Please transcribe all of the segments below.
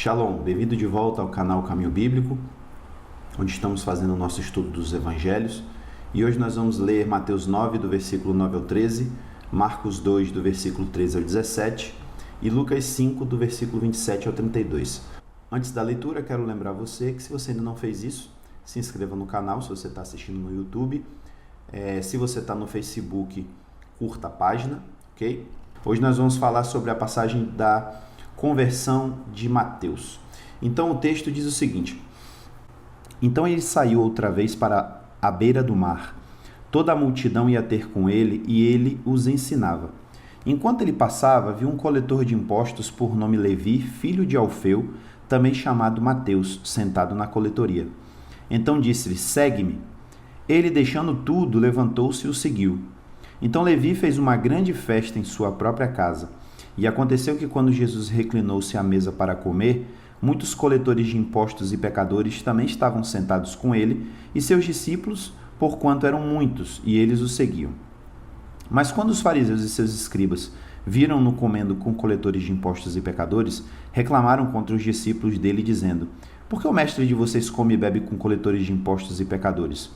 Shalom, bem-vindo de volta ao canal Caminho Bíblico, onde estamos fazendo o nosso estudo dos Evangelhos. E hoje nós vamos ler Mateus 9, do versículo 9 ao 13, Marcos 2, do versículo 13 ao 17 e Lucas 5, do versículo 27 ao 32. Antes da leitura, quero lembrar você que se você ainda não fez isso, se inscreva no canal se você está assistindo no YouTube. Se você está no Facebook, curta a página, ok? Hoje nós vamos falar sobre a passagem da conversão de Mateus. Então o texto diz o seguinte: Então ele saiu outra vez para a beira do mar. Toda a multidão ia ter com ele e ele os ensinava. Enquanto ele passava, viu um coletor de impostos por nome Levi, filho de Alfeu, também chamado Mateus, sentado na coletoria. Então disse-lhe: Segue-me. Ele, deixando tudo, levantou-se e o seguiu. Então Levi fez uma grande festa em sua própria casa. E aconteceu que quando Jesus reclinou-se à mesa para comer, muitos coletores de impostos e pecadores também estavam sentados com ele, e seus discípulos, porquanto eram muitos, e eles o seguiam. Mas quando os fariseus e seus escribas viram-no comendo com coletores de impostos e pecadores, reclamaram contra os discípulos dele, dizendo: Por que o mestre de vocês come e bebe com coletores de impostos e pecadores?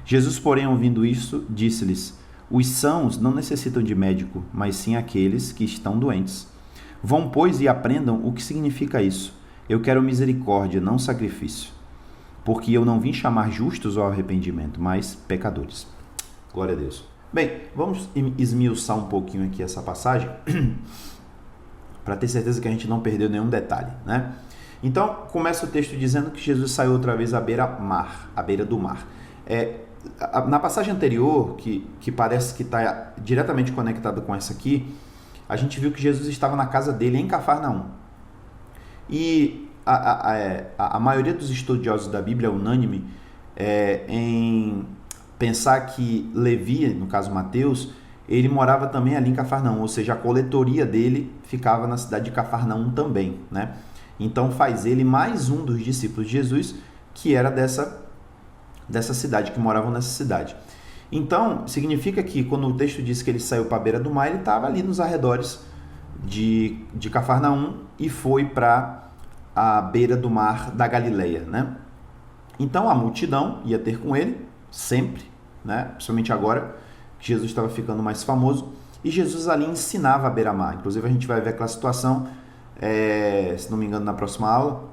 Jesus, porém, ouvindo isso, disse-lhes: Os sãos não necessitam de médico, mas sim aqueles que estão doentes. Vão, pois, e aprendam o que significa isso. Eu quero misericórdia, não sacrifício. Porque eu não vim chamar justos ao arrependimento, mas pecadores. Glória a Deus. Bem, vamos esmiuçar um pouquinho aqui essa passagem, para ter certeza que a gente não perdeu nenhum detalhe, né? Então, começa o texto dizendo que Jesus saiu outra vez à beira do mar. Na passagem anterior, que parece que está diretamente conectada com essa aqui, a gente viu que Jesus estava na casa dele em Cafarnaum. E a maioria dos estudiosos da Bíblia é unânime em pensar que Levi, no caso Mateus, ele morava também ali em Cafarnaum, ou seja, a coletoria dele ficava na cidade de Cafarnaum também, né? Então faz ele mais um dos discípulos de Jesus que era dessa cidade, que moravam nessa cidade. Então, significa que quando o texto diz que ele saiu para a beira do mar, ele estava ali nos arredores de Cafarnaum e foi para a beira do mar da Galileia, né? Então, a multidão ia ter com ele, sempre, né? Principalmente agora que Jesus estava ficando mais famoso, e Jesus ali ensinava a beira-mar. Inclusive, a gente vai ver aquela situação, se não me engano, na próxima aula,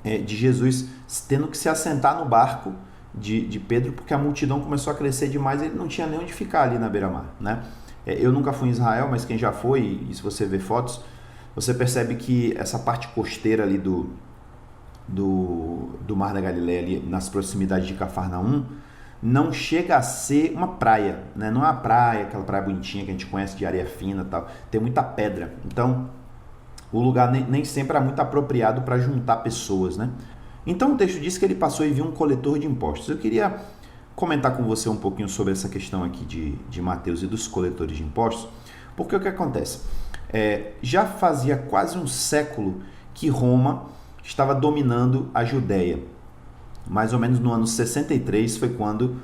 de Jesus tendo que se assentar no barco de Pedro, porque a multidão começou a crescer demais e ele não tinha nem onde ficar ali na beira-mar, né? Eu nunca fui em Israel, mas quem já foi, e se você ver fotos, você percebe que essa parte costeira ali do Mar da Galileia, ali nas proximidades de Cafarnaum, não chega a ser uma praia, né? Não é uma praia, aquela praia bonitinha que a gente conhece de areia fina e tal, tem muita pedra, então o lugar nem sempre é muito apropriado para juntar pessoas, né? Então o texto diz que ele passou e viu um coletor de impostos. Eu queria comentar com você um pouquinho sobre essa questão aqui de Mateus e dos coletores de impostos, porque o que acontece? Já fazia quase um século que Roma estava dominando a Judéia. Mais ou menos no ano 63 foi quando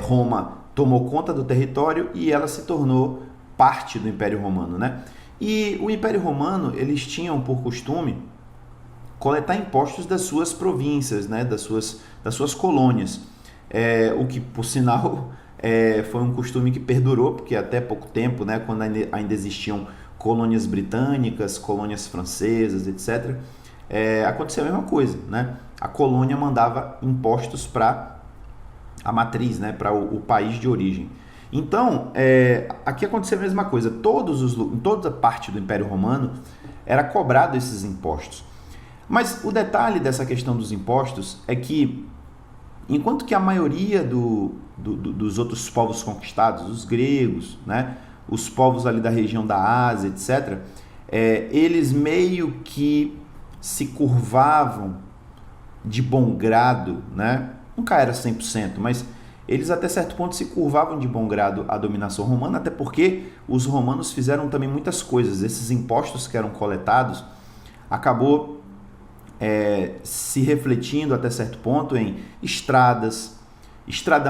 Roma tomou conta do território e ela se tornou parte do Império Romano, né? E o Império Romano, eles tinham por costume coletar impostos das suas províncias, né? das suas colônias. O que, por sinal, foi um costume que perdurou, porque até pouco tempo, né? Quando ainda existiam colônias britânicas, colônias francesas, etc., acontecia a mesma coisa, né? A colônia mandava impostos para a matriz, né? Para o país de origem. Então, aqui acontecia a mesma coisa. Em toda parte do Império Romano era cobrado esses impostos. Mas o detalhe dessa questão dos impostos é que, enquanto que a maioria dos outros povos conquistados, os gregos, né? Os povos ali da região da Ásia, etc., eles meio que se curvavam de bom grado, né? Nunca era 100%, mas eles até certo ponto se curvavam de bom grado à dominação romana, até porque os romanos fizeram também muitas coisas. Esses impostos que eram coletados acabou se refletindo até certo ponto em estradas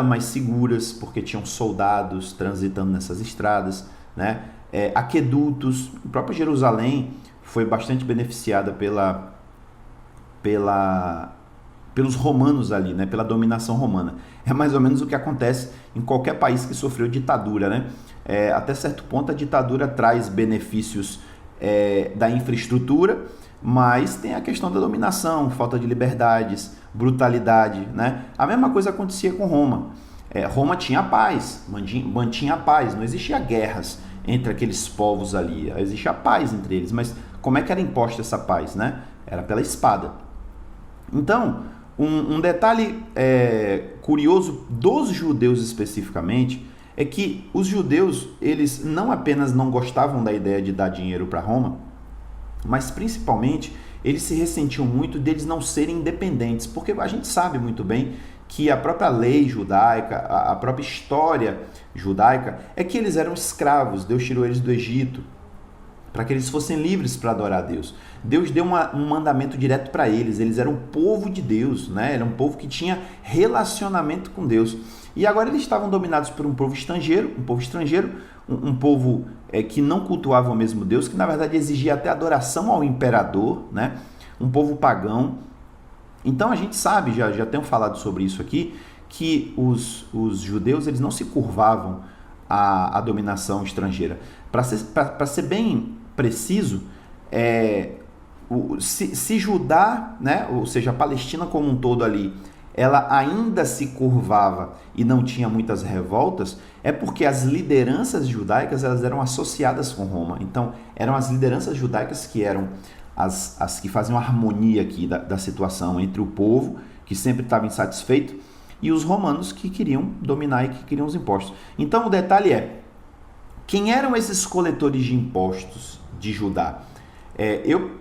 mais seguras, porque tinham soldados transitando nessas estradas, né? Aquedutos. O próprio Jerusalém foi bastante beneficiada pela pelos romanos ali, né? Pela dominação romana. É mais ou menos o que acontece em qualquer país que sofreu ditadura, né? Até certo ponto a ditadura traz benefícios da infraestrutura, mas tem a questão da dominação, falta de liberdades, brutalidade, né? A mesma coisa acontecia com Roma. Roma tinha paz, mantinha a paz, não existia guerras entre aqueles povos ali, existia paz entre eles, mas como é que era imposta essa paz, né? Era pela espada. Então, um detalhe curioso dos judeus especificamente é que os judeus, eles não apenas não gostavam da ideia de dar dinheiro para Roma, mas principalmente eles se ressentiam muito deles não serem independentes, porque a gente sabe muito bem que a própria lei judaica, a própria história judaica, é que eles eram escravos, Deus tirou eles do Egito, para que eles fossem livres para adorar a Deus. Deus deu um mandamento direto para eles, eles eram o povo de Deus, né? Era um povo que tinha relacionamento com Deus. E agora eles estavam dominados por um povo estrangeiro, um povo que não cultuava o mesmo Deus, que na verdade exigia até adoração ao imperador, né? Um povo pagão. Então a gente sabe, já tenho falado sobre isso aqui, que os judeus eles não se curvavam à dominação estrangeira. Para ser bem preciso, se Judá, né, ou seja, a Palestina como um todo ali, ela ainda se curvava e não tinha muitas revoltas, é porque as lideranças judaicas elas eram associadas com Roma. Então, eram as lideranças judaicas que eram as que faziam a harmonia aqui da situação entre o povo, que sempre estava insatisfeito, e os romanos que queriam dominar e que queriam os impostos. Então, o detalhe quem eram esses coletores de impostos de Judá?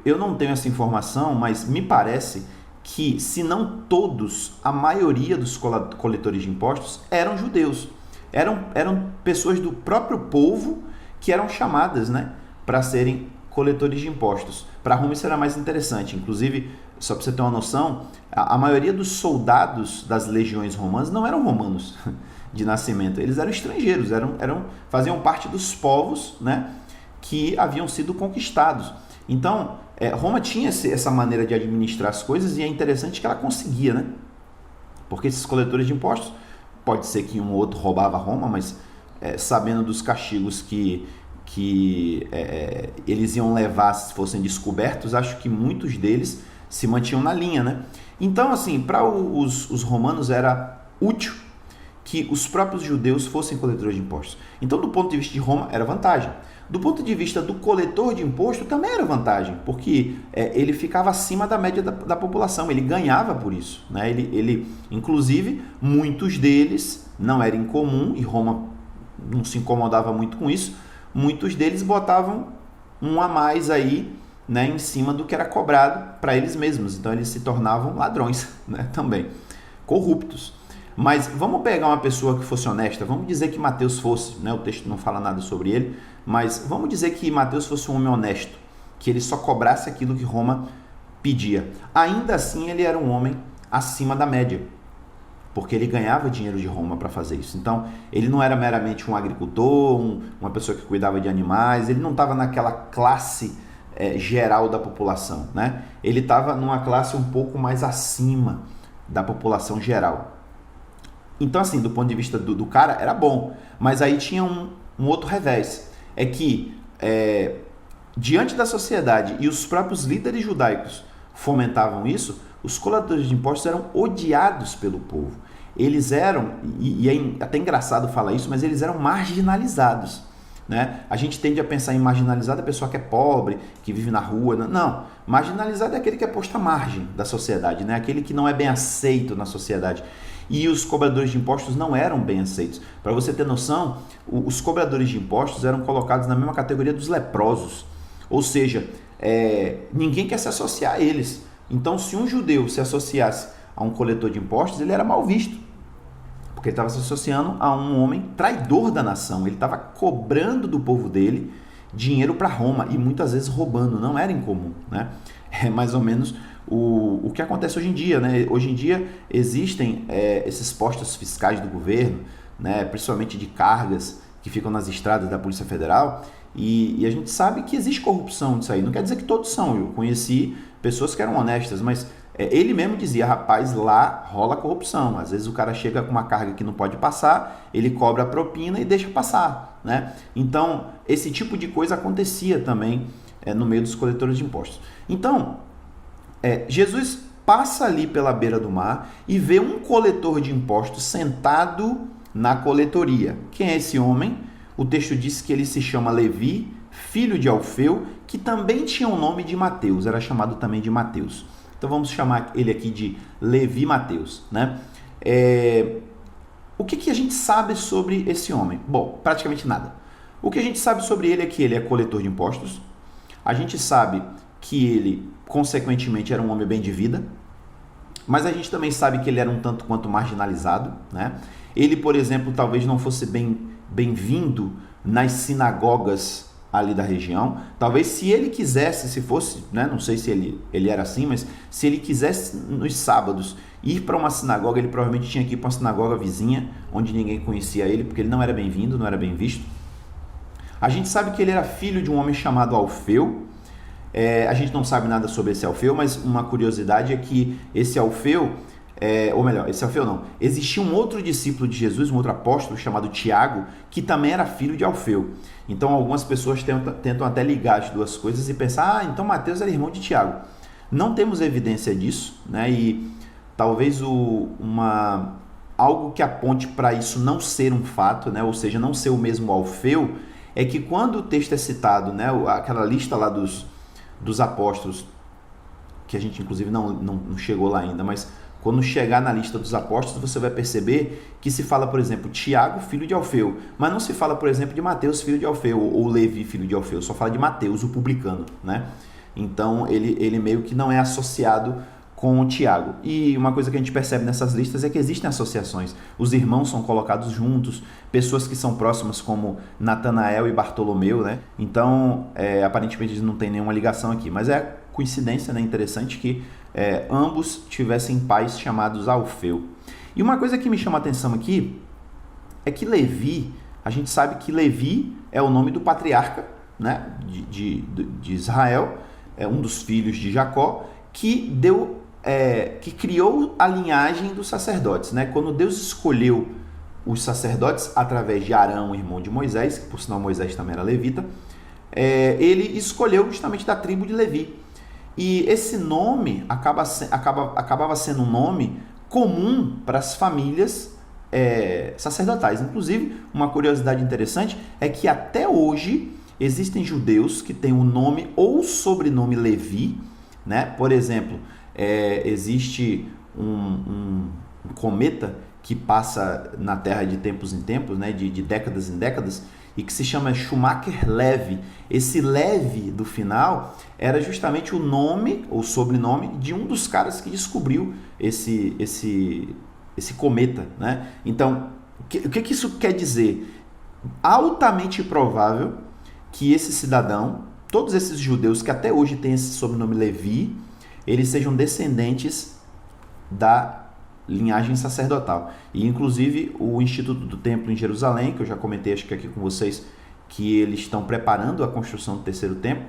Eu não tenho essa informação, mas me parece que, se não todos, a maioria dos coletores de impostos eram judeus. Eram pessoas do próprio povo que eram chamadas, né, para serem coletores de impostos. Para Roma isso era mais interessante. Inclusive, só para você ter uma noção, a maioria dos soldados das legiões romanas não eram romanos de nascimento, eles eram estrangeiros, faziam parte dos povos, né, que haviam sido conquistados. Então, Roma tinha essa maneira de administrar as coisas e é interessante que ela conseguia, né? Porque esses coletores de impostos, pode ser que um ou outro roubava Roma, mas sabendo dos castigos que eles iam levar se fossem descobertos, acho que muitos deles se mantinham na linha, né? Então, assim, para os romanos era útil que os próprios judeus fossem coletores de impostos. Então, do ponto de vista de Roma, era vantagem. Do ponto de vista do coletor de imposto, também era vantagem, porque ele ficava acima da média da população, ele ganhava por isso, né? Inclusive, muitos deles, não era incomum, e Roma não se incomodava muito com isso, muitos deles botavam um a mais aí, né, em cima do que era cobrado para eles mesmos. Então, eles se tornavam ladrões, né, também, corruptos. Mas vamos pegar uma pessoa que fosse honesta, vamos dizer que Mateus fosse, né, o texto não fala nada sobre ele, mas vamos dizer que Mateus fosse um homem honesto, que ele só cobrasse aquilo que Roma pedia. Ainda assim, ele era um homem acima da média, porque ele ganhava dinheiro de Roma para fazer isso. Então, ele não era meramente um agricultor, uma pessoa que cuidava de animais, ele não estava naquela classe geral da população, né? Ele estava numa classe um pouco mais acima da população geral. Então, assim, do ponto de vista do cara, era bom. Mas aí tinha um outro revés. É que, diante da sociedade e os próprios líderes judaicos fomentavam isso, os coletores de impostos eram odiados pelo povo. Eles eram, e é até engraçado falar isso, mas eles eram marginalizados, né? A gente tende a pensar em marginalizado a pessoa que é pobre, que vive na rua. Não, marginalizado é aquele que é posto à margem da sociedade, né? Aquele que não é bem aceito na sociedade. E os cobradores de impostos não eram bem aceitos. Para você ter noção, os cobradores de impostos eram colocados na mesma categoria dos leprosos. Ou seja, ninguém quer se associar a eles. Então, se um judeu se associasse a um coletor de impostos, ele era mal visto, porque ele estava se associando a um homem traidor da nação. Ele estava cobrando do povo dele dinheiro para Roma e muitas vezes roubando. Não era incomum, né? É mais ou menos o que acontece hoje em dia, né? Hoje em dia existem esses postos fiscais do governo, né? Principalmente de cargas que ficam nas estradas da Polícia Federal, e a gente sabe que existe corrupção disso aí. Não quer dizer que todos são. Eu conheci pessoas que eram honestas, mas Ele mesmo dizia, rapaz, lá rola corrupção. Às vezes o cara chega com uma carga que não pode passar, ele cobra a propina e deixa passar, né? Então, esse tipo de coisa acontecia também no meio dos coletores de impostos. Então, Jesus passa ali pela beira do mar e vê um coletor de impostos sentado na coletoria. Quem é esse homem? O texto diz que ele se chama Levi, filho de Alfeu, que também tinha o nome de Mateus, era chamado também de Mateus. Então vamos chamar ele aqui de Levi Mateus, né? O que a gente sabe sobre esse homem? Bom, praticamente nada. O que a gente sabe sobre ele é que ele é coletor de impostos. A gente sabe que ele, consequentemente, era um homem bem de vida. Mas a gente também sabe que ele era um tanto quanto marginalizado, né? Ele, por exemplo, talvez não fosse bem-vindo nas sinagogas ali da região. Talvez se ele quisesse, se fosse, né, não sei se ele era assim, mas se ele quisesse nos sábados ir para uma sinagoga, ele provavelmente tinha que ir para uma sinagoga vizinha, onde ninguém conhecia ele, porque ele não era bem-vindo, não era bem visto. A gente sabe que ele era filho de um homem chamado Alfeu. A gente não sabe nada sobre esse Alfeu, mas uma curiosidade é que esse Alfeu, esse Alfeu não, existia um outro discípulo de Jesus, um outro apóstolo chamado Tiago, que também era filho de Alfeu. Então algumas pessoas tentam até ligar as duas coisas e pensar, então Mateus era irmão de Tiago. Não temos evidência disso, né? E talvez algo que aponte para isso não ser um fato, né? Ou seja, não ser o mesmo Alfeu, é que quando o texto é citado, né? Aquela lista lá dos apóstolos, que a gente inclusive não chegou lá ainda, mas quando chegar na lista dos apóstolos, você vai perceber que se fala, por exemplo, Tiago, filho de Alfeu, mas não se fala, por exemplo, de Mateus, filho de Alfeu, ou Levi, filho de Alfeu, só fala de Mateus, o publicano, né? Então, ele meio que não é associado com o Tiago. E uma coisa que a gente percebe nessas listas é que existem associações. Os irmãos são colocados juntos, pessoas que são próximas como Natanael e Bartolomeu, né? Então, aparentemente eles não têm nenhuma ligação aqui, mas é coincidência, né? Interessante que ambos tivessem pais chamados Alfeu. E uma coisa que me chama a atenção aqui é que Levi, a gente sabe que Levi é o nome do patriarca, né, de Israel, um dos filhos de Jacó, que criou a linhagem dos sacerdotes, né? Quando Deus escolheu os sacerdotes através de Arão, irmão de Moisés, que por sinal Moisés também era levita, ele escolheu justamente da tribo de Levi. E esse nome acabava sendo um nome comum para as famílias sacerdotais. Inclusive, uma curiosidade interessante é que até hoje existem judeus que têm o nome ou sobrenome Levi, né? Por exemplo, existe um cometa que passa na Terra de tempos em tempos, né? de décadas em décadas, e que se chama Schumacher-Levy. Esse Levy do final era justamente o nome ou sobrenome de um dos caras que descobriu esse cometa, né? Então, o que isso quer dizer? Altamente provável que esse cidadão, todos esses judeus que até hoje têm esse sobrenome Levi, eles sejam descendentes da linhagem sacerdotal. E inclusive o Instituto do Templo em Jerusalém, que eu já comentei acho que aqui com vocês, que eles estão preparando a construção do terceiro templo,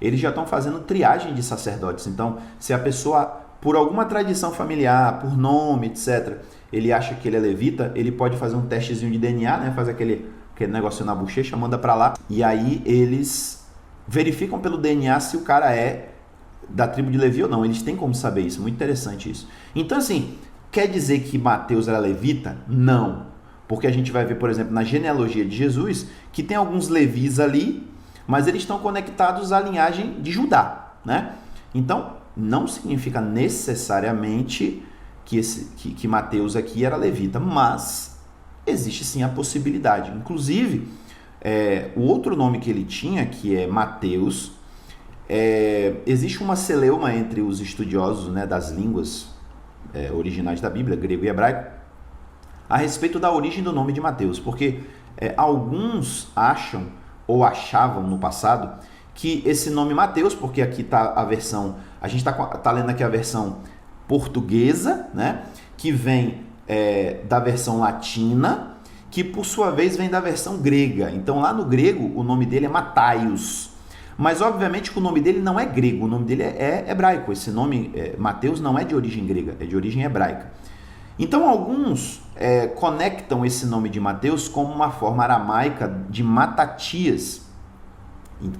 eles já estão fazendo triagem de sacerdotes. Então, se a pessoa, por alguma tradição familiar, por nome, etc., ele acha que ele é levita, ele pode fazer um testezinho de DNA, né? Faz aquele negocinho na bochecha, manda para lá, e aí eles verificam pelo DNA se o cara é da tribo de Levi ou não. Eles têm como saber isso, muito interessante isso. Então, assim, quer dizer que Mateus era levita? Não. Porque a gente vai ver, por exemplo, na genealogia de Jesus, que tem alguns levis ali, mas eles estão conectados à linhagem de Judá, né? Então, não significa necessariamente que Mateus aqui era levita, mas existe sim a possibilidade. Inclusive, o outro nome que ele tinha, que é Mateus, existe uma celeuma entre os estudiosos, né, das línguas originais da Bíblia, grego e hebraico, a respeito da origem do nome de Mateus, porque alguns acham ou achavam no passado que esse nome Mateus, porque aqui está a versão, a gente está lendo aqui a versão portuguesa, né, que vem da versão latina, que por sua vez vem da versão grega. Então lá no grego o nome dele é Mataios. Mas obviamente que o nome dele não é grego, o nome dele é hebraico. Esse nome, Mateus, não é de origem grega, é de origem hebraica. Então alguns conectam esse nome de Mateus como uma forma aramaica de Matatias,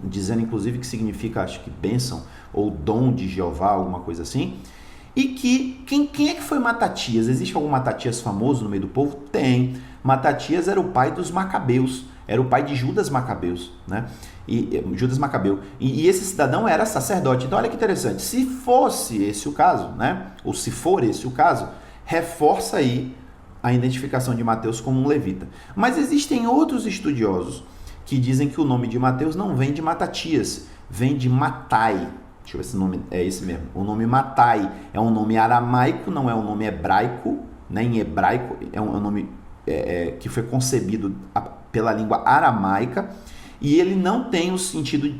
dizendo inclusive que significa, acho que bênção, ou dom de Jeová, alguma coisa assim. E que, quem é que foi Matatias? Existe algum Matatias famoso no meio do povo? Tem. Matatias era o pai dos Macabeus, era o pai de Judas Macabeus, né? Judas Macabeu. E esse cidadão era sacerdote. Então olha que interessante, se fosse esse o caso, né? Ou se for esse o caso, reforça aí a identificação de Mateus como um levita. Mas existem outros estudiosos que dizem que o nome de Mateus não vem de Matatias, vem de Matai. Deixa eu ver se o nome é esse mesmo. O nome Matai é um nome aramaico, não é um nome hebraico, né? Em hebraico é um nome que foi concebido pela língua aramaica, e ele não tem o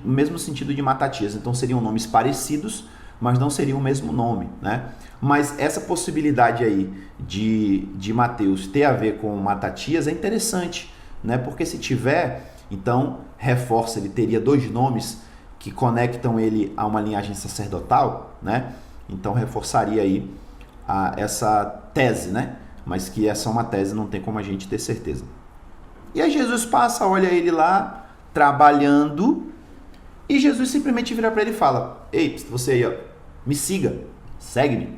mesmo sentido de Matatias. Então seriam nomes parecidos, mas não seriam o mesmo nome, né? Mas essa possibilidade aí de Mateus ter a ver com Matatias é interessante, né? Porque se tiver, então reforça, ele teria dois nomes que conectam ele a uma linhagem sacerdotal, né? Então reforçaria aí essa tese, né? Mas que essa é uma tese, não tem como a gente ter certeza. E aí Jesus passa, olha ele lá trabalhando, e Jesus simplesmente vira para ele e fala: ei, você aí, ó, me siga, segue-me.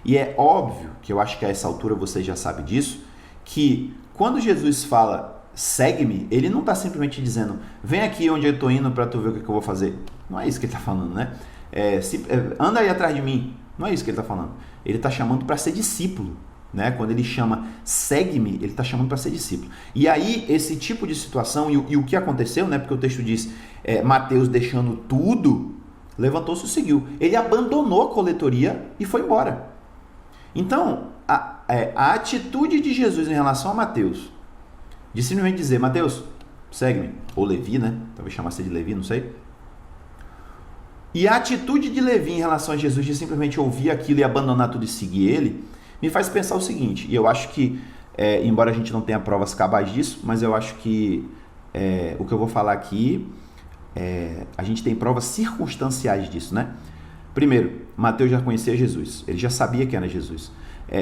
E é óbvio que eu acho que a essa altura você já sabe disso, que quando Jesus fala segue-me, ele não está simplesmente dizendo vem aqui onde eu estou indo para tu ver o que eu vou fazer. Não é isso que ele está falando, né? Anda aí atrás de mim. Não é isso que ele está falando. Ele está chamando para ser discípulo, né? Quando ele chama segue-me, ele está chamando para ser discípulo. E aí esse tipo de situação e o que aconteceu, né? Porque o texto diz Mateus deixando tudo, levantou-se e seguiu. Ele abandonou a coletoria e foi embora. Então a atitude de Jesus em relação a Mateus, de simplesmente dizer Mateus, segue-me, ou Levi, né? Talvez chamasse de Levi, não sei. E a atitude de Levi em relação a Jesus de simplesmente ouvir aquilo e abandonar tudo e seguir ele, me faz pensar o seguinte, e eu acho que, embora a gente não tenha provas cabais disso, mas eu acho que o que eu vou falar aqui, a gente tem provas circunstanciais disso, né? Primeiro, Mateus já conhecia Jesus, ele já sabia quem era Jesus.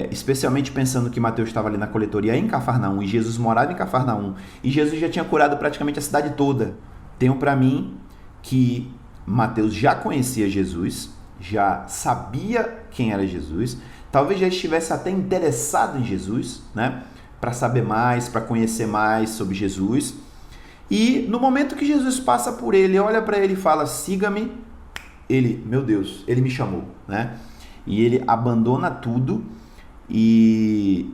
Especialmente pensando que Mateus estava ali na coletoria em Cafarnaum, e Jesus morava em Cafarnaum, e Jesus já tinha curado praticamente a cidade toda. Tenho para mim que Mateus já conhecia Jesus, já sabia quem era Jesus, talvez já estivesse até interessado em Jesus, né? Para saber mais, para conhecer mais sobre Jesus. E no momento que Jesus passa por ele, olha para ele e fala, siga-me, ele, meu Deus, ele me chamou, né? E ele abandona tudo e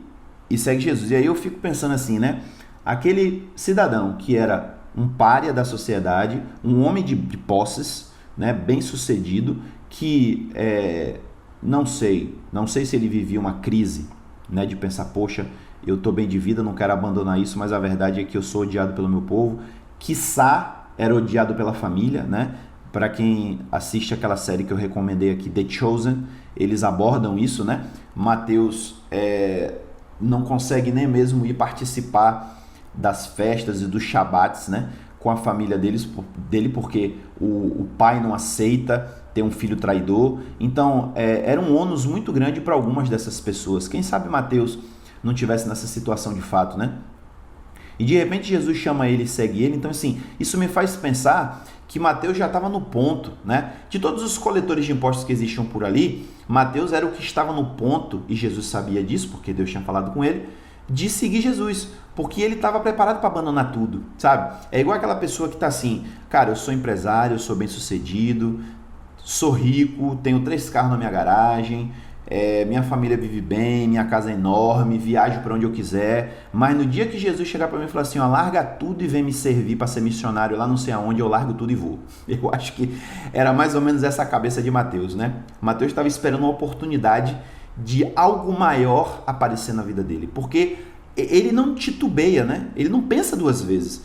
segue Jesus. E aí eu fico pensando assim, né? Aquele cidadão que era um pária da sociedade, um homem de posses, né? Bem sucedido, que não sei se ele vivia uma crise, né? De pensar, poxa, eu estou bem de vida, não quero abandonar isso, mas a verdade é que eu sou odiado pelo meu povo. Quiçá era odiado pela família, né? Para quem assiste aquela série que eu recomendei aqui, The Chosen, eles abordam isso, né? Mateus não consegue nem mesmo ir participar das festas e dos Shabats, né? Com a família dele, porque o pai não aceita ter um filho traidor. Então, era um ônus muito grande para algumas dessas pessoas. Quem sabe Mateus não tivesse nessa situação de fato, né? E de repente Jesus chama ele e segue ele. Então, assim, isso me faz pensar que Mateus já estava no ponto, né? De todos os coletores de impostos que existiam por ali, Mateus era o que estava no ponto, e Jesus sabia disso, porque Deus tinha falado com ele, de seguir Jesus, porque ele estava preparado para abandonar tudo, sabe? É igual aquela pessoa que está assim, cara, eu sou empresário, eu sou bem sucedido, sou rico, tenho 3 carros na minha garagem, minha família vive bem, minha casa é enorme, viajo para onde eu quiser, mas no dia que Jesus chegar para mim e falar assim, ó, larga tudo e vem me servir para ser missionário lá não sei aonde, eu largo tudo e vou. Eu acho que era mais ou menos essa a cabeça de Mateus, né? Mateus estava esperando uma oportunidade de algo maior aparecer na vida dele, porque ele não titubeia, né? Ele não pensa 2 vezes.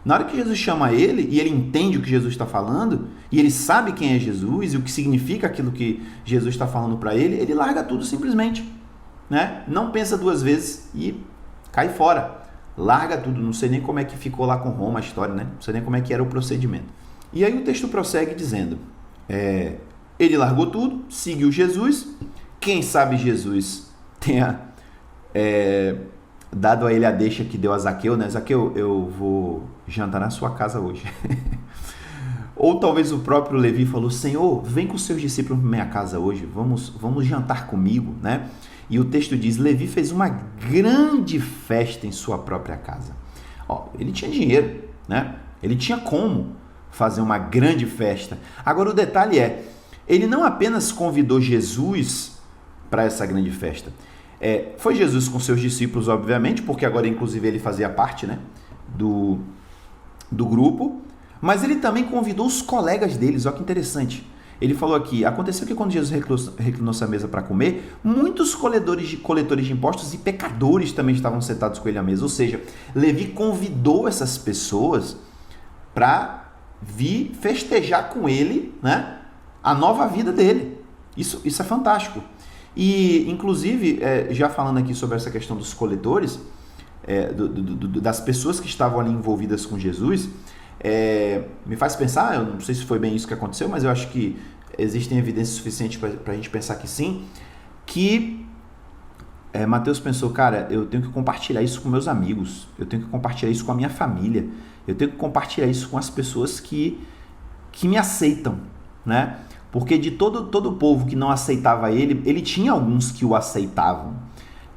Na hora que Jesus chama ele, e ele entende o que Jesus está falando, e ele sabe quem é Jesus e o que significa aquilo que Jesus está falando para ele, ele larga tudo simplesmente, né? Não pensa 2 vezes e cai fora. Larga tudo. Não sei nem como é que ficou lá com Roma a história, né? Não sei nem como é que era o procedimento. E aí o texto prossegue dizendo, ele largou tudo, seguiu Jesus, quem sabe Jesus tenha dado a ele a deixa que deu a Zaqueu, né? Zaqueu, eu vou jantar na sua casa hoje. Ou talvez o próprio Levi falou, Senhor, vem com os seus discípulos para minha casa hoje, vamos jantar comigo, né? E o texto diz, Levi fez uma grande festa em sua própria casa. Ele tinha dinheiro, né? Ele tinha como fazer uma grande festa. Agora o detalhe ele não apenas convidou Jesus para essa grande festa. Foi Jesus com seus discípulos, obviamente, porque agora inclusive ele fazia parte, né, do grupo, mas ele também convidou os colegas deles. Olha que interessante. Ele falou aqui, aconteceu que quando Jesus reclinou-se à mesa para comer, muitos coletores de impostos e pecadores também estavam sentados com ele à mesa. Ou seja, Levi convidou essas pessoas para vir festejar com ele, né, a nova vida dele. Isso é fantástico. E, inclusive, já falando aqui sobre essa questão dos coletores, das pessoas que estavam ali envolvidas com Jesus, me faz pensar, eu não sei se foi bem isso que aconteceu, mas eu acho que existem evidências suficientes para a gente pensar que sim, que Mateus pensou, cara, eu tenho que compartilhar isso com meus amigos, eu tenho que compartilhar isso com a minha família, eu tenho que compartilhar isso com as pessoas que me aceitam, né? Porque de todo o povo que não aceitava ele tinha alguns que o aceitavam,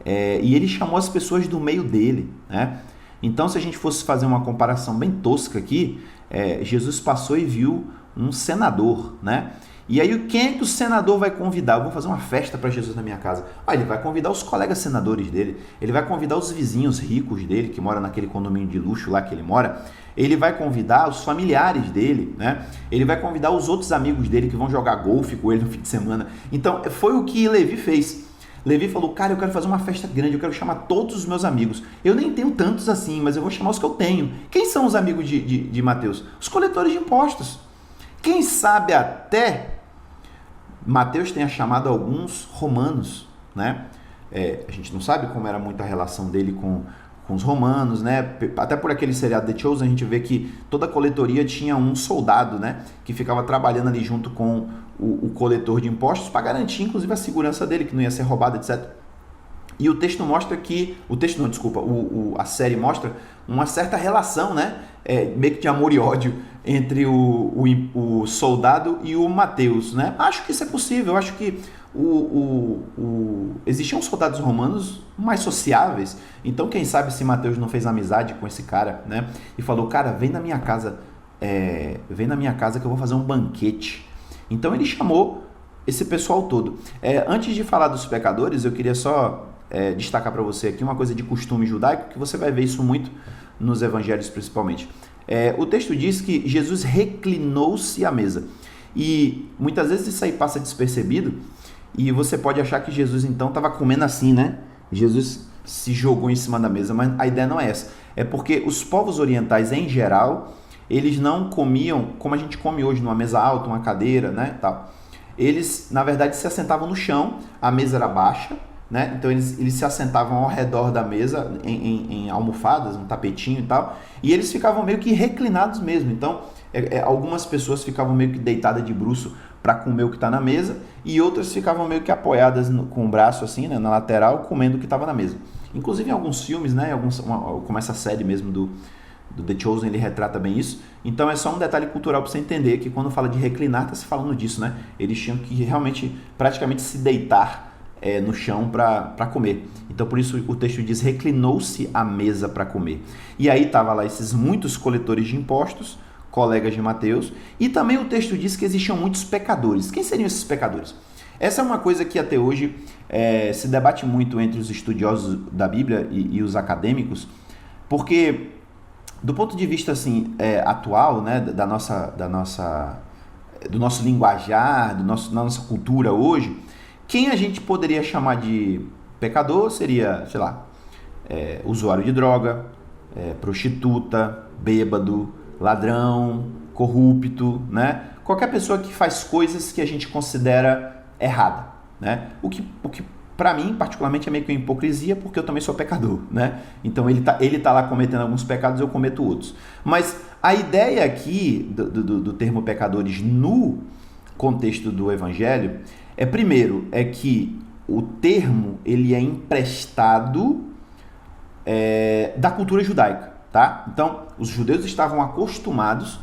e ele chamou as pessoas do meio dele, né? Então, se a gente fosse fazer uma comparação bem tosca aqui, Jesus passou e viu um senador, né? E aí, quem é que o senador vai convidar? Eu vou fazer uma festa para Jesus na minha casa. Ele vai convidar os colegas senadores dele, ele vai convidar os vizinhos ricos dele, que moram naquele condomínio de luxo lá que ele mora, ele vai convidar os familiares dele, né? Ele vai convidar os outros amigos dele que vão jogar golfe com ele no fim de semana. Então, foi o que Levi fez. Levi falou, cara, eu quero fazer uma festa grande, eu quero chamar todos os meus amigos. Eu nem tenho tantos assim, mas eu vou chamar os que eu tenho. Quem são os amigos de Mateus? Os coletores de impostos. Quem sabe até Mateus tenha chamado alguns romanos, né? A gente não sabe como era muito a relação dele com os romanos, né? Até por aquele seriado The Chosen, a gente vê que toda a coletoria tinha um soldado, né, que ficava trabalhando ali junto com o coletor de impostos para garantir, inclusive, a segurança dele, que não ia ser roubado, etc. E o texto mostra que... a série mostra uma certa relação, né, meio que de amor e ódio entre o soldado e o Mateus, né? Acho que isso é possível, eu acho que existiam soldados romanos mais sociáveis, então quem sabe se Mateus não fez amizade com esse cara, né? E falou, cara, vem na minha casa que eu vou fazer um banquete. Então ele chamou esse pessoal todo. Antes de falar dos pecadores, eu queria só destacar para você aqui uma coisa de costume judaico, que você vai ver isso muito nos evangelhos principalmente. O texto diz que Jesus reclinou-se à mesa, e muitas vezes isso aí passa despercebido, e você pode achar que Jesus então estava comendo assim, né? Jesus se jogou em cima da mesa, mas a ideia não é essa. É porque os povos orientais, em geral, eles não comiam como a gente come hoje, numa mesa alta, uma cadeira, né, tal. Eles, na verdade, se assentavam no chão, a mesa era baixa, né? Então eles se assentavam ao redor da mesa, em almofadas, um tapetinho e tal, e eles ficavam meio que reclinados mesmo. Então, algumas pessoas ficavam meio que deitadas de bruço para comer o que está na mesa, e outras ficavam meio que apoiadas com o braço assim, né, na lateral, comendo o que estava na mesa. Inclusive em alguns filmes, né, como essa série mesmo do The Chosen, ele retrata bem isso. Então é só um detalhe cultural para você entender que quando fala de reclinar, está se falando disso, né? Eles tinham que realmente, praticamente se deitar no chão para comer. Então por isso o texto diz, reclinou-se à mesa para comer. E aí tava lá esses muitos coletores de impostos, colegas de Mateus, e também o texto diz que existiam muitos pecadores. Quem seriam esses pecadores? Essa é uma coisa que até hoje se debate muito entre os estudiosos da Bíblia e os acadêmicos, porque do ponto de vista assim, atual, né, do nosso linguajar, da nossa cultura hoje, quem a gente poderia chamar de pecador seria, sei lá, usuário de droga, prostituta, bêbado, ladrão, corrupto, né? Qualquer pessoa que faz coisas que a gente considera errada, né? O que para mim, particularmente, é meio que uma hipocrisia, porque eu também sou pecador, né? Então ele tá lá cometendo alguns pecados, eu cometo outros. Mas a ideia aqui do termo pecadores no contexto do evangelho primeiro, que o termo ele é emprestado da cultura judaica, tá? Então, os judeus estavam acostumados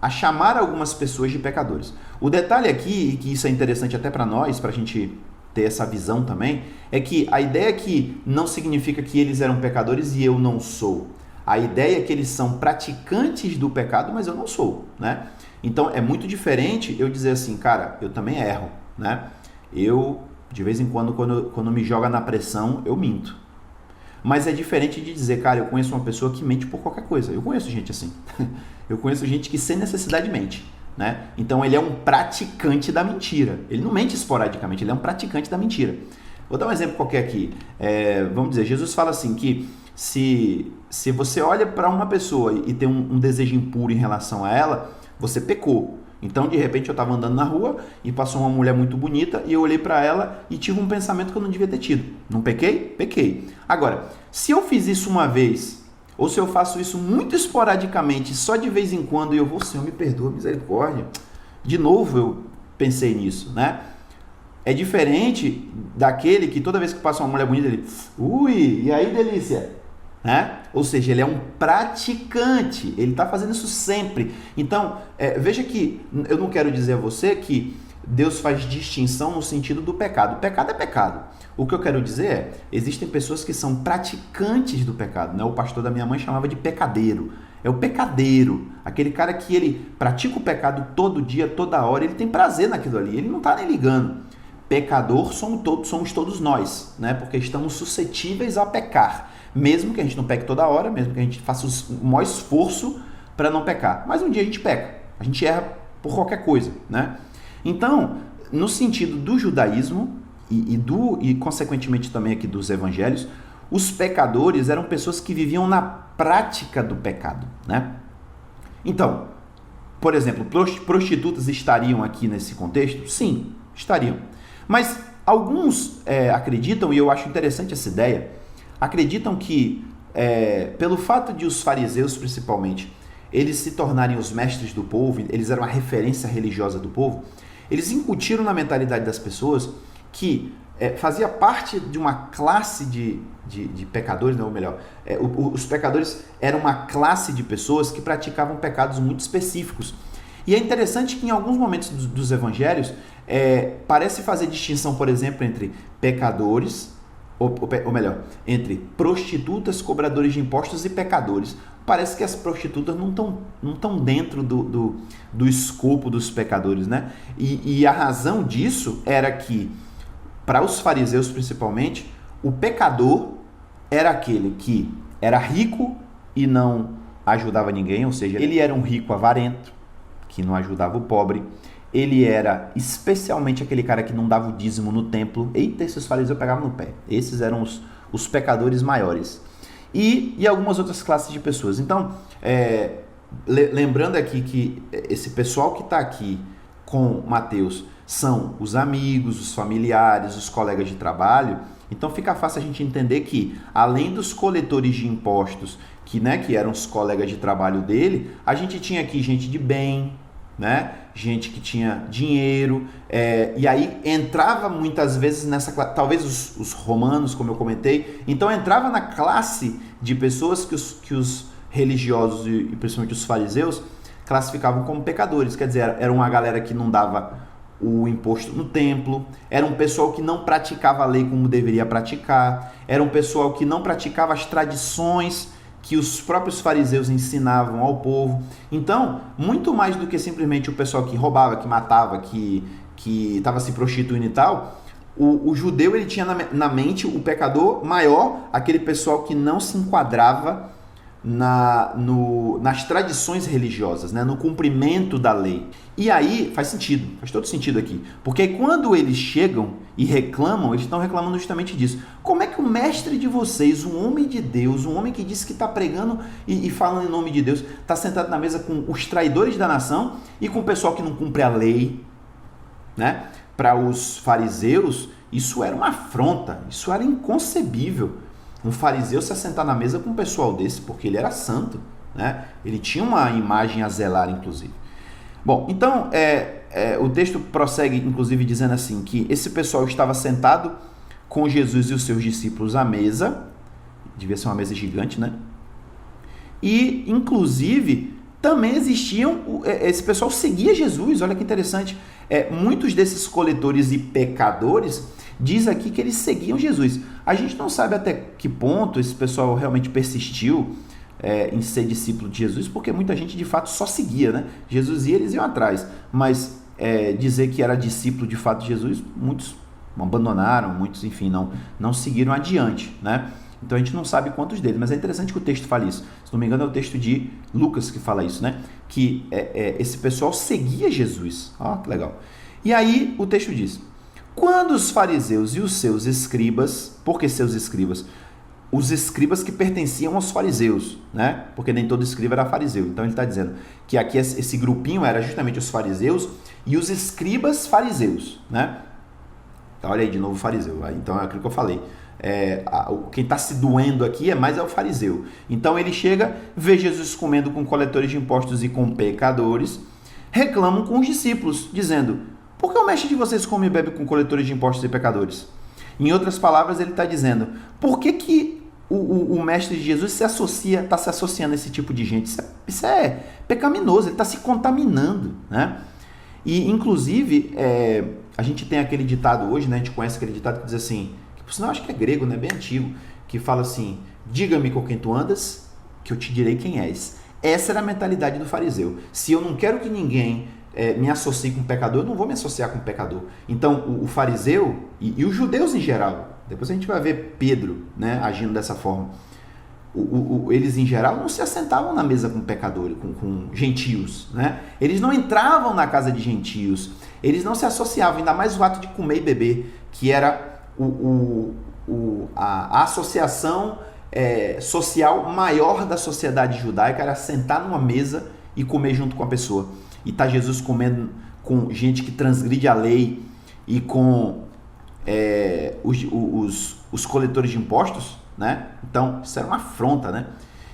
a chamar algumas pessoas de pecadores. O detalhe aqui, e que isso é interessante até para nós, para a gente ter essa visão também, é que a ideia é que não significa que eles eram pecadores e eu não sou. A ideia é que eles são praticantes do pecado, mas eu não sou, né? Então, é muito diferente eu dizer assim, cara, eu também erro, né? Eu, de vez em quando me joga na pressão, eu minto. Mas é diferente de dizer, cara, eu conheço uma pessoa que mente por qualquer coisa. Eu conheço gente assim. Eu conheço gente que sem necessidade mente, né? Então ele é um praticante da mentira. Ele não mente esporadicamente, ele é um praticante da mentira. Vou dar um exemplo qualquer aqui. Vamos dizer, Jesus fala assim que se você olha para uma pessoa e tem um desejo impuro em relação a ela, você pecou. Então, de repente, eu estava andando na rua e passou uma mulher muito bonita e eu olhei para ela e tive um pensamento que eu não devia ter tido. Não pequei? Pequei. Agora, se eu fiz isso uma vez, ou se eu faço isso muito esporadicamente, só de vez em quando, e eu vou, Senhor, me perdoa, misericórdia. De novo eu pensei nisso, né? É diferente daquele que toda vez que passa uma mulher bonita, ele... Ui, e aí, delícia? Né? Ou seja, ele é um praticante, ele está fazendo isso sempre. Então, veja que eu não quero dizer a você que Deus faz distinção no sentido do pecado. O pecado é pecado. O que eu quero dizer existem pessoas que são praticantes do pecado, né? O pastor da minha mãe chamava de pecadeiro. É o pecadeiro, aquele cara que ele pratica o pecado todo dia, toda hora, ele tem prazer naquilo ali, ele não está nem ligando. Pecador somos todos nós, né? Porque estamos suscetíveis a pecar. Mesmo que a gente não peque toda hora, mesmo que a gente faça o maior esforço para não pecar. Mas um dia a gente peca, a gente erra por qualquer coisa, né? Então, no sentido do judaísmo e consequentemente também aqui dos evangelhos, os pecadores eram pessoas que viviam na prática do pecado, né? Então, por exemplo, prostitutas estariam aqui nesse contexto? Sim, estariam. Mas alguns acreditam, e eu acho interessante essa ideia, acreditam que, pelo fato de os fariseus, principalmente, eles se tornarem os mestres do povo, eles eram a referência religiosa do povo, eles incutiram na mentalidade das pessoas que fazia parte de uma classe de pecadores, não, ou melhor, os pecadores eram uma classe de pessoas que praticavam pecados muito específicos. E é interessante que em alguns momentos dos evangelhos, parece fazer distinção, por exemplo, entre pecadores, ou melhor, entre prostitutas, cobradores de impostos e pecadores. Parece que as prostitutas não estão dentro do escopo dos pecadores, né? E a razão disso era que, para os fariseus principalmente, o pecador era aquele que era rico e não ajudava ninguém, ou seja, ele era um rico avarento, que não ajudava o pobre. Ele era especialmente aquele cara que não dava o dízimo no templo. Eita, esses fariseus pegavam no pé. Esses eram os pecadores maiores. E algumas outras classes de pessoas. Então, lembrando aqui que esse pessoal que está aqui com Mateus são os amigos, os familiares, os colegas de trabalho. Então fica fácil a gente entender que, além dos coletores de impostos, que eram os colegas de trabalho dele, a gente tinha aqui gente de bem, né? Gente que tinha dinheiro, e aí entrava muitas vezes nessa classe, talvez os romanos, como eu comentei, então entrava na classe de pessoas que os religiosos e principalmente os fariseus classificavam como pecadores, quer dizer, era uma galera que não dava o imposto no templo, era um pessoal que não praticava a lei como deveria praticar, era um pessoal que não praticava as tradições que os próprios fariseus ensinavam ao povo. Então, muito mais do que simplesmente o pessoal que roubava, que matava, que estava se prostituindo e tal, o judeu ele tinha na mente o pecador maior, aquele pessoal que não se enquadrava nas tradições religiosas, né? No cumprimento da lei. E aí faz sentido, faz todo sentido aqui. Porque quando eles chegam e reclamam, eles estão reclamando justamente disso. Como é que o mestre de vocês, um homem de Deus, um homem que disse que está pregando e falando em nome de Deus, está sentado na mesa com os traidores da nação e com o pessoal que não cumpre a lei, né? Para os fariseus, Isso era uma afronta, isso era inconcebível. Um fariseu se assentar na mesa com um pessoal desse, porque ele era santo, né? Ele tinha uma imagem a zelar, inclusive. Bom, então o texto prossegue, inclusive, dizendo assim, que esse pessoal estava sentado com Jesus e os seus discípulos à mesa, devia ser uma mesa gigante, né? E, inclusive, também esse pessoal seguia Jesus, olha que interessante. Muitos desses coletores e pecadores, diz aqui que eles seguiam Jesus. A gente não sabe até que ponto esse pessoal realmente persistiu em ser discípulo de Jesus, porque muita gente de fato só seguia, né? Jesus ia, eles iam atrás, mas dizer que era discípulo de fato de Jesus, muitos abandonaram, muitos, enfim, não seguiram adiante, né? Então a gente não sabe quantos deles, mas é interessante que o texto fale isso. Se não me engano é o texto de Lucas que fala isso, né? Que esse pessoal seguia Jesus. Ó, que legal. E aí o texto diz: quando os fariseus e os seus escribas, por que seus escribas? Os escribas que pertenciam aos fariseus, né? Porque nem todo escriba era fariseu. Então ele está dizendo que aqui esse grupinho era justamente os fariseus e os escribas fariseus, né? Então, olha aí de novo o fariseu. Então é aquilo que eu falei. Quem está se doendo aqui é mais o fariseu. Então ele chega, vê Jesus comendo com coletores de impostos e com pecadores, reclamam com os discípulos, dizendo: por que o mestre de vocês come e bebe com coletores de impostos e pecadores? Em outras palavras, ele está dizendo: por que o mestre de Jesus está se associando a esse tipo de gente? Isso é pecaminoso, ele está se contaminando, né? E, inclusive, a gente tem aquele ditado hoje, né? A gente conhece aquele ditado que diz assim, que por sinal acho que é grego, né? Bem antigo, que fala assim: diga-me com quem tu andas, que eu te direi quem és. Essa era a mentalidade do fariseu. Se eu não quero que ninguém me associe com pecador, eu não vou me associar com pecador. Então, o fariseu e os judeus em geral, depois a gente vai ver Pedro, né, agindo dessa forma, eles em geral não se assentavam na mesa com pecadores, com gentios, né? Eles não entravam na casa de gentios, eles não se associavam, ainda mais o ato de comer e beber, que era a associação social maior da sociedade judaica, era sentar numa mesa e comer junto com a pessoa. E está Jesus comendo com gente que transgride a lei e com os coletores de impostos, né? Então, isso era uma afronta, né?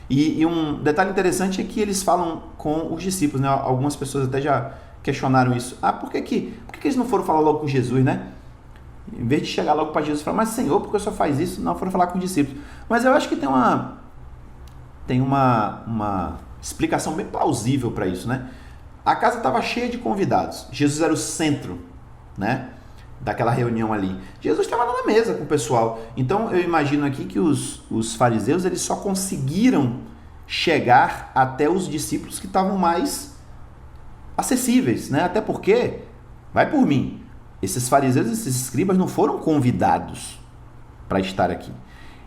E um detalhe interessante é que eles falam com os discípulos, né? Algumas pessoas até já questionaram isso. Por que eles não foram falar logo com Jesus, né? Em vez de chegar logo para Jesus e falar: mas Senhor, por que o Senhor faz isso? Não, foram falar com os discípulos. Mas eu acho que tem uma explicação bem plausível para isso, né? A casa estava cheia de convidados. Jesus era o centro, né, daquela reunião ali. Jesus estava lá na mesa com o pessoal. Então eu imagino aqui que os fariseus eles só conseguiram chegar até os discípulos que estavam mais acessíveis, né? Até porque, vai por mim, esses fariseus, esses escribas não foram convidados para estar aqui.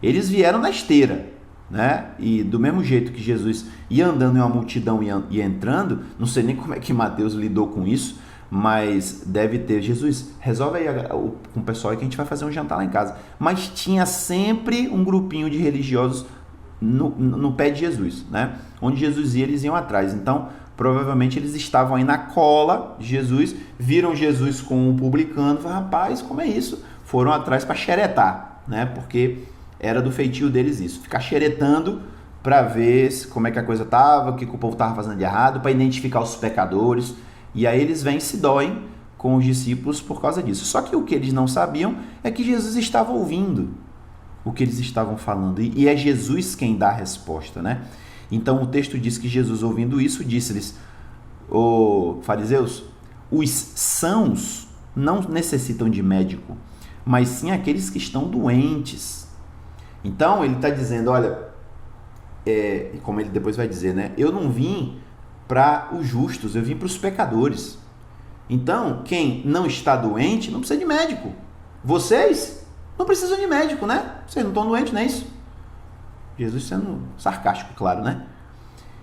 Eles vieram na esteira, né? E do mesmo jeito que Jesus ia andando em uma multidão e ia entrando, não sei nem como é que Mateus lidou com isso, mas deve ter: Jesus, resolve aí com o pessoal que a gente vai fazer um jantar lá em casa. Mas tinha sempre um grupinho de religiosos no pé de Jesus, né? Onde Jesus ia, eles iam atrás. Então, provavelmente eles estavam aí na cola de Jesus, viram Jesus com um publicano, falaram: rapaz, como é isso? Foram atrás para xeretar, né? Porque era do feitio deles isso, ficar xeretando para ver como é que a coisa estava, o que o povo estava fazendo de errado, para identificar os pecadores. E aí eles vêm e se doem com os discípulos por causa disso. Só que o que eles não sabiam é que Jesus estava ouvindo o que eles estavam falando. E é Jesus quem dá a resposta, né? Então o texto diz que Jesus, ouvindo isso, disse-lhes: fariseus, os sãos não necessitam de médico, mas sim aqueles que estão doentes. Então ele está dizendo: olha, como ele depois vai dizer, né? Eu não vim para os justos, eu vim para os pecadores. Então, quem não está doente não precisa de médico. Vocês não precisam de médico, né? Vocês não estão doentes, não é isso? Jesus sendo sarcástico, claro, né?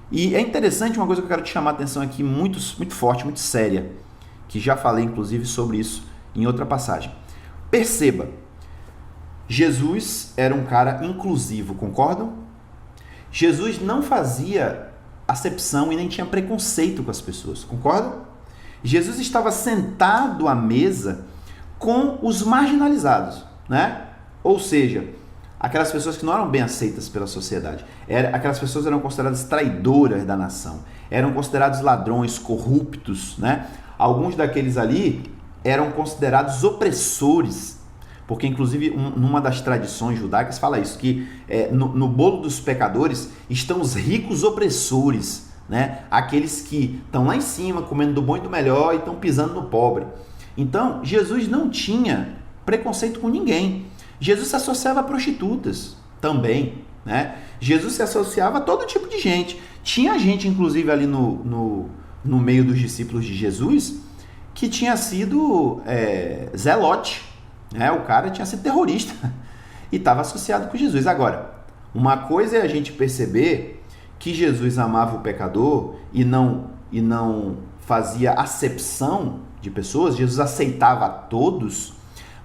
E é interessante uma coisa que eu quero te chamar a atenção aqui, muito, muito forte, muito séria, que já falei inclusive sobre isso em outra passagem. Perceba, Jesus era um cara inclusivo, concordam? Jesus não fazia acepção e nem tinha preconceito com as pessoas, concordam? Jesus estava sentado à mesa com os marginalizados, né? Ou seja, aquelas pessoas que não eram bem aceitas pela sociedade. Aquelas pessoas eram consideradas traidoras da nação, eram considerados ladrões, corruptos, né? Alguns daqueles ali eram considerados opressores, porque inclusive numa das tradições judaicas fala isso, que no bolo dos pecadores estão os ricos opressores, né? Aqueles que estão lá em cima comendo do bom e do melhor e estão pisando no pobre. Então Jesus não tinha preconceito com ninguém. Jesus se associava a prostitutas também, né? Jesus se associava a todo tipo de gente. Tinha gente, inclusive, ali no meio dos discípulos de Jesus, que tinha sido zelote, né? O cara tinha sido terrorista e estava associado com Jesus. Agora, uma coisa é a gente perceber que Jesus amava o pecador e não fazia acepção de pessoas. Jesus aceitava a todos,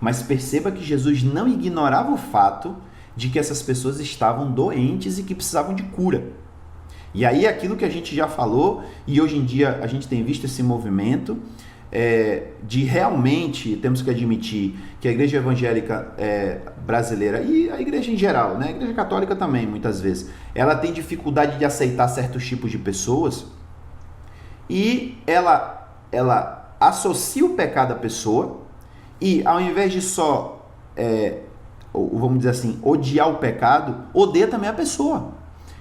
mas perceba que Jesus não ignorava o fato de que essas pessoas estavam doentes e que precisavam de cura. E aí aquilo que a gente já falou, e hoje em dia a gente tem visto esse movimento de realmente, temos que admitir que a igreja evangélica brasileira e a igreja em geral, né, a igreja católica também muitas vezes, ela tem dificuldade de aceitar certos tipos de pessoas e ela associa o pecado à pessoa e ao invés de só, vamos dizer assim, odiar o pecado, odeia também a pessoa.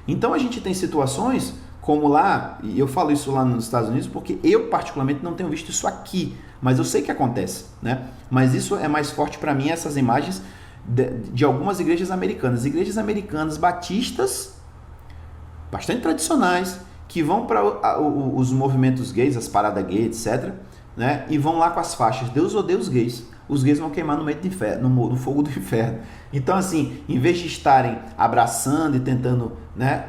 Então a gente tem situações como lá, e eu falo isso lá nos Estados Unidos porque eu particularmente não tenho visto isso aqui, mas eu sei que acontece, né? Mas isso é mais forte para mim, essas imagens de algumas igrejas americanas batistas, bastante tradicionais, que vão para os movimentos gays, as paradas gays, etc., né? E vão lá com as faixas, Deus odeia os gays vão queimar no meio do inferno, no fogo do inferno. Então, assim, em vez de estarem abraçando e tentando, né,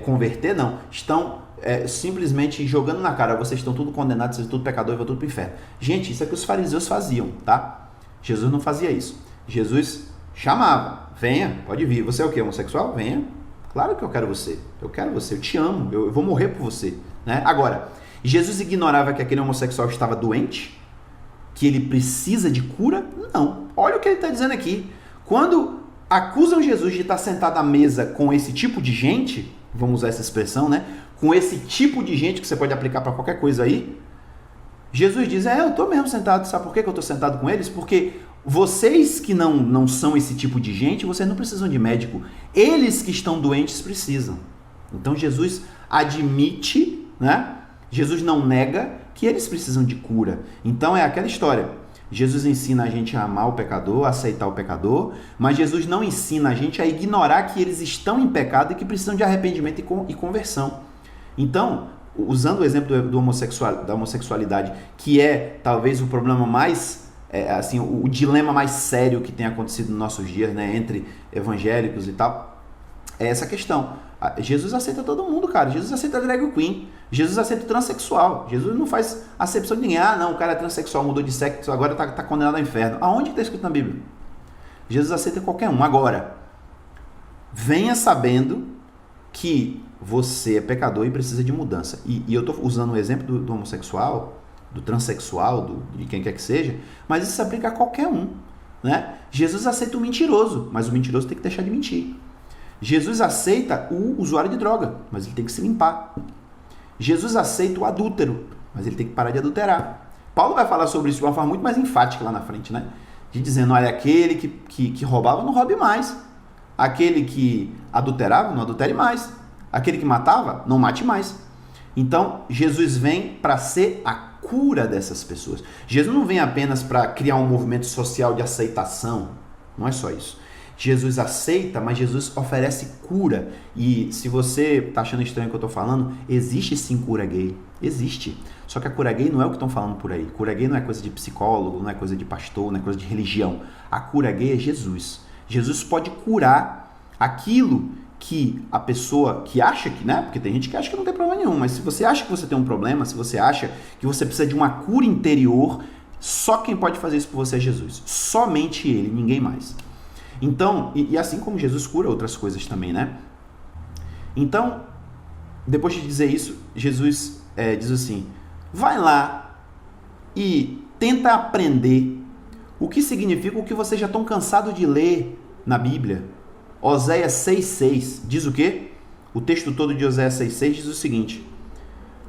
converter, não, estão simplesmente jogando na cara, vocês estão tudo condenados, vocês são tudo pecador e vão tudo para o inferno. Gente, isso é que os fariseus faziam, tá? Jesus não fazia isso. Jesus chamava, venha, pode vir. Você é o quê? Homossexual? Venha. Claro que eu quero você, eu te amo, eu vou morrer por você, né? Agora, Jesus ignorava que aquele homossexual estava doente? Que ele precisa de cura? Não. Olha o que ele está dizendo aqui. Quando acusam Jesus de estar sentado à mesa com esse tipo de gente, vamos usar essa expressão, né? Com esse tipo de gente que você pode aplicar para qualquer coisa aí, Jesus diz, eu estou mesmo sentado. Sabe por que eu estou sentado com eles? Porque vocês que não são esse tipo de gente, vocês não precisam de médico. Eles que estão doentes precisam. Então Jesus admite, né? Jesus não nega que eles precisam de cura. Então é aquela história. Jesus ensina a gente a amar o pecador, a aceitar o pecador, mas Jesus não ensina a gente a ignorar que eles estão em pecado e que precisam de arrependimento e conversão. Então, usando o exemplo da homossexualidade, que é talvez o problema mais, o dilema mais sério que tem acontecido nos nossos dias, né, entre evangélicos e tal, é essa questão. Jesus aceita todo mundo, cara. Jesus aceita drag queen. Jesus aceita transexual. Jesus não faz acepção de ninguém. Não, o cara é transexual, mudou de sexo, agora está condenado ao inferno. Aonde está escrito na Bíblia? Jesus aceita qualquer um. Agora, venha sabendo que você é pecador e precisa de mudança. E eu estou usando o exemplo do homossexual, do transexual, de quem quer que seja, mas isso se aplica a qualquer um, né? Jesus aceita o mentiroso, mas o mentiroso tem que deixar de mentir. Jesus aceita o usuário de droga, mas ele tem que se limpar. Jesus aceita o adúltero, mas ele tem que parar de adulterar. Paulo vai falar sobre isso de uma forma muito mais enfática lá na frente, né? De dizendo, olha, aquele que roubava, não roube mais. Aquele que adulterava, não adultere mais. Aquele que matava, não mate mais. Então, Jesus vem para ser a cura dessas pessoas. Jesus não vem apenas para criar um movimento social de aceitação. Não é só isso. Jesus aceita, mas Jesus oferece cura. E se você está achando estranho o que eu estou falando, existe sim cura gay. Existe. Só que a cura gay não é o que estão falando por aí. Cura gay não é coisa de psicólogo, não é coisa de pastor, não é coisa de religião. A cura gay é Jesus. Jesus pode curar aquilo que a pessoa que acha que, né? Porque tem gente que acha que não tem problema nenhum, mas se você acha que você tem um problema, se você acha que você precisa de uma cura interior, só quem pode fazer isso por você é Jesus. Somente Ele, ninguém mais. Então, e assim como Jesus cura outras coisas também, né? Então, depois de dizer isso, Jesus diz assim, vai lá e tenta aprender O que significa o que vocês já estão cansados de ler na Bíblia. Oséias 6,6 diz o quê? O texto todo de Oséias 6,6 diz o seguinte: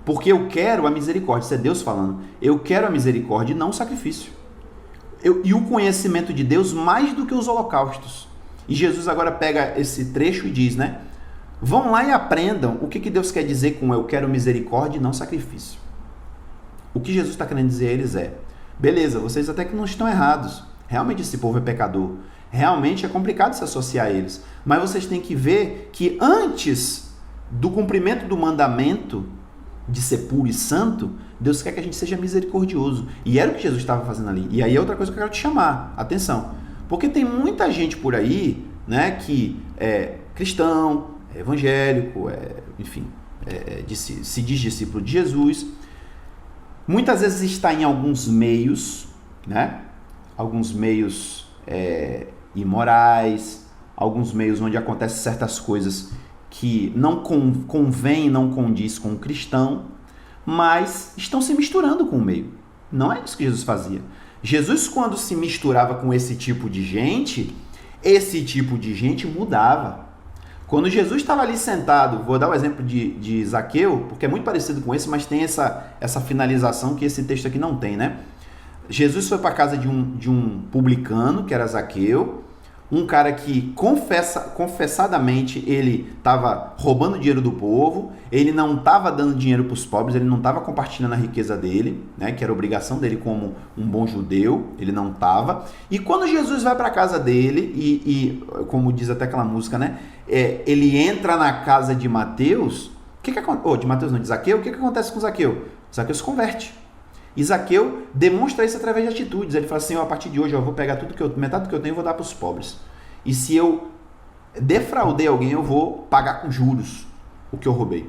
porque eu quero a misericórdia, isso é Deus falando, eu quero a misericórdia e não o sacrifício. E o conhecimento de Deus mais do que os holocaustos. E Jesus agora pega esse trecho e diz, né? Vão lá e aprendam o que Deus quer dizer com eu quero misericórdia e não sacrifício. O que Jesus está querendo dizer a eles é, beleza, vocês até que não estão errados. Realmente esse povo é pecador. Realmente é complicado se associar a eles. Mas vocês têm que ver que antes do cumprimento do mandamento de ser puro e santo, Deus quer que a gente seja misericordioso. E era o que Jesus estava fazendo ali. E aí é outra coisa que eu quero te chamar, atenção. Porque tem muita gente por aí, né, que é cristão, é evangélico, se diz discípulo de Jesus. Muitas vezes está em alguns meios, né, alguns meios imorais, alguns meios onde acontecem certas coisas que não convém, não condiz com o cristão, mas estão se misturando com o meio. Não é isso que Jesus fazia. Jesus, quando se misturava com esse tipo de gente mudava. Quando Jesus estava ali sentado, vou dar o exemplo de Zaqueu, porque é muito parecido com esse, mas tem essa finalização que esse texto aqui não tem, né? Jesus foi para a casa de um publicano, que era Zaqueu, um cara que confessadamente ele estava roubando dinheiro do povo, ele não estava dando dinheiro para os pobres, ele não estava compartilhando a riqueza dele, né, que era obrigação dele como um bom judeu, ele não estava. E quando Jesus vai para a casa dele, e como diz até aquela música, né, ele entra na casa de Mateus, de Zaqueu, o que acontece com Zaqueu? Zaqueu se converte. E Zaqueu demonstra isso através de atitudes. Ele fala assim, a partir de hoje eu vou pegar metade do que eu tenho e vou dar para os pobres. E se eu defraudei alguém, eu vou pagar com juros o que eu roubei.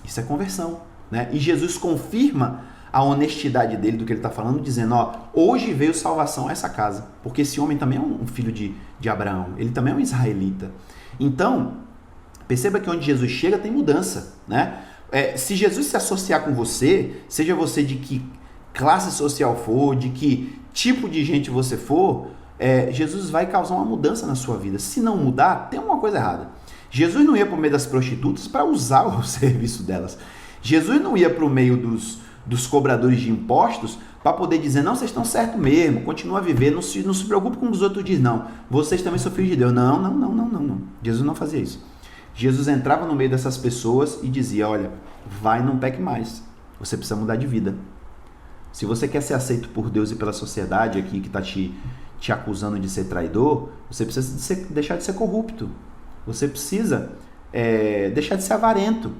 Isso é conversão, né? E Jesus confirma a honestidade dele, do que ele está falando, dizendo, hoje veio salvação a essa casa. Porque esse homem também é um filho de Abraão. Ele também é um israelita. Então, perceba que onde Jesus chega tem mudança, né? Se Jesus se associar com você, seja você de que classe social for, de que tipo de gente você for, Jesus vai causar uma mudança na sua vida. Se não mudar, tem uma coisa errada. Jesus não ia para o meio das prostitutas para usar o serviço delas. Jesus não ia para o meio dos cobradores de impostos para poder dizer, não, vocês estão certo mesmo, continua a viver, não se preocupe com os outros dizem, não, vocês também são filhos de Deus. Não. Jesus não fazia isso. Jesus entrava no meio dessas pessoas e dizia, olha, vai, não peque mais. Você precisa mudar de vida. Se você quer ser aceito por Deus e pela sociedade aqui que está te acusando de ser traidor, você precisa deixar de ser corrupto. Você precisa deixar de ser avarento.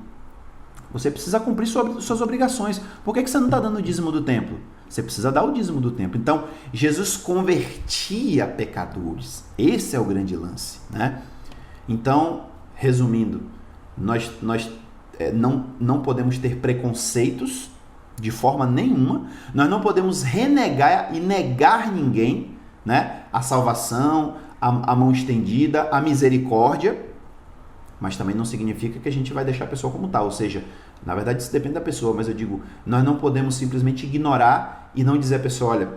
Você precisa cumprir suas obrigações. Por que você não está dando o dízimo do templo? Você precisa dar o dízimo do templo. Então, Jesus convertia pecadores. Esse é o grande lance, né? Então, resumindo, nós não podemos ter preconceitos de forma nenhuma, nós não podemos renegar e negar ninguém, né? A salvação, a mão estendida, a misericórdia, mas também não significa que a gente vai deixar a pessoa como tal, ou seja, na verdade isso depende da pessoa, mas eu digo, nós não podemos simplesmente ignorar e não dizer à pessoa, olha,